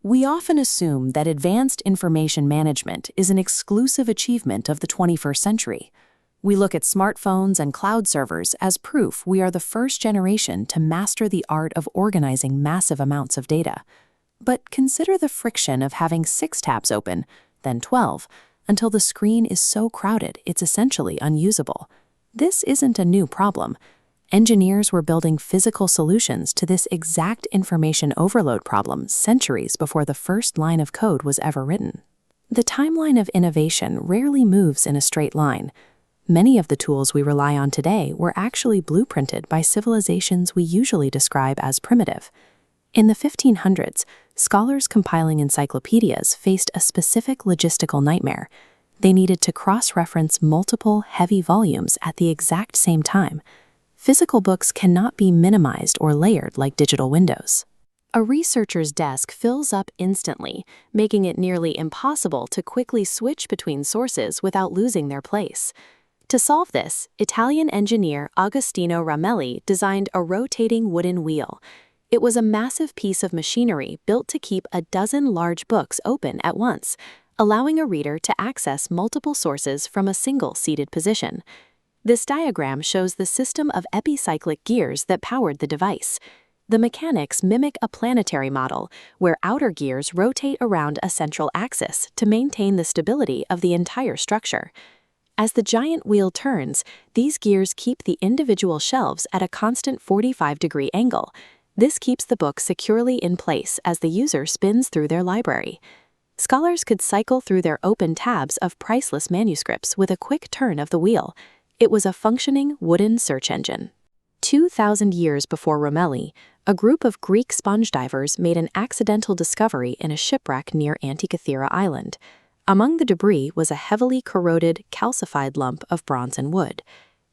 We often assume that advanced information management is an exclusive achievement of the 21st century. We look at smartphones and cloud servers as proof we are the first generation to master the art of organizing massive amounts of data. But consider the friction of having 6 tabs open, then 12, until the screen is so crowded it's essentially unusable. This isn't a new problem. Engineers were building physical solutions to this exact information overload problem centuries before the first line of code was ever written. The timeline of innovation rarely moves in a straight line. Many of the tools we rely on today were actually blueprinted by civilizations we usually describe as primitive. In the 1500s, scholars compiling encyclopedias faced a specific logistical nightmare. They needed to cross-reference multiple, heavy volumes at the exact same time. Physical books cannot be minimized or layered like digital windows. A researcher's desk fills up instantly, making it nearly impossible to quickly switch between sources without losing their place. To solve this, Italian engineer Agostino Ramelli designed a rotating wooden wheel. It was a massive piece of machinery built to keep a dozen large books open at once, allowing a reader to access multiple sources from a single seated position. This diagram shows the system of epicyclic gears that powered the device. The mechanics mimic a planetary model, where outer gears rotate around a central axis to maintain the stability of the entire structure. As the giant wheel turns, these gears keep the individual shelves at a constant 45-degree angle. This keeps the book securely in place as the user spins through their library. Scholars could cycle through their open tabs of priceless manuscripts with a quick turn of the wheel. It was a functioning wooden search engine. 2,000 years before Ramelli, a group of Greek sponge divers made an accidental discovery in a shipwreck near Antikythera Island. Among the debris was a heavily corroded, calcified lump of bronze and wood.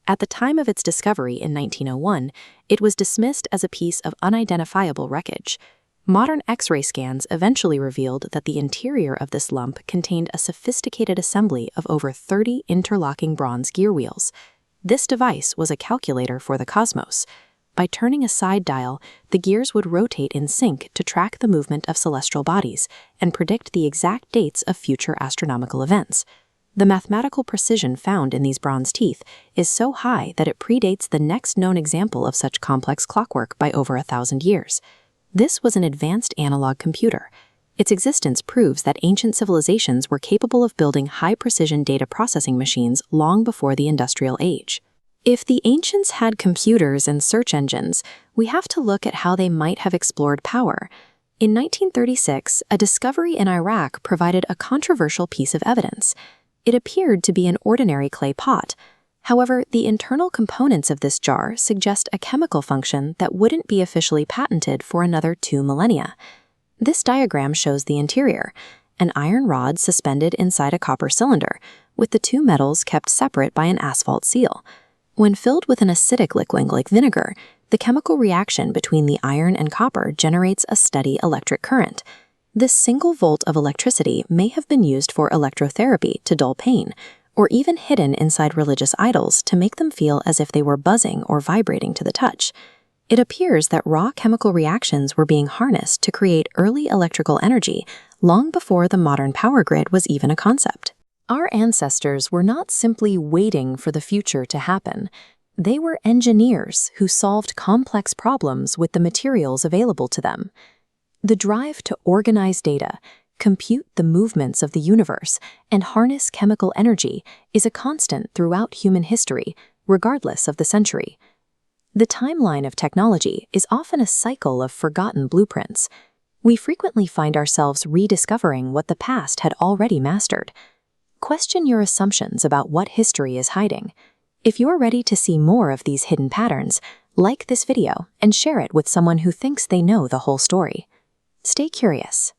At the time of its discovery in 1901, it was dismissed as a piece of unidentifiable wreckage. Modern X-ray scans eventually revealed that the interior of this lump contained a sophisticated assembly of over 30 interlocking bronze gear wheels. This device was a calculator for the cosmos. By turning a side dial, the gears would rotate in sync to track the movement of celestial bodies and predict the exact dates of future astronomical events. The mathematical precision found in these bronze teeth is so high that it predates the next known example of such complex clockwork by over 1,000 years. This was an advanced analog computer. Its existence proves that ancient civilizations were capable of building high-precision data processing machines long before the industrial age. If the ancients had computers and search engines, we have to look at how they might have explored power. In 1936, a discovery in Iraq provided a controversial piece of evidence. It appeared to be an ordinary clay pot. However, the internal components of this jar suggest a chemical function that wouldn't be officially patented for another 2 millennia. This diagram shows the interior, an iron rod suspended inside a copper cylinder, with the 2 metals kept separate by an asphalt seal. When filled with an acidic liquid like vinegar, the chemical reaction between the iron and copper generates a steady electric current. This single volt of electricity may have been used for electrotherapy to dull pain, or even hidden inside religious idols to make them feel as if they were buzzing or vibrating to the touch. It appears that raw chemical reactions were being harnessed to create early electrical energy long before the modern power grid was even a concept. Our ancestors were not simply waiting for the future to happen. They were engineers who solved complex problems with the materials available to them. The drive to organize data, compute the movements of the universe, and harness chemical energy is a constant throughout human history, regardless of the century. The timeline of technology is often a cycle of forgotten blueprints. We frequently find ourselves rediscovering what the past had already mastered. Question your assumptions about what history is hiding. If you're ready to see more of these hidden patterns, like this video and share it with someone who thinks they know the whole story. Stay curious.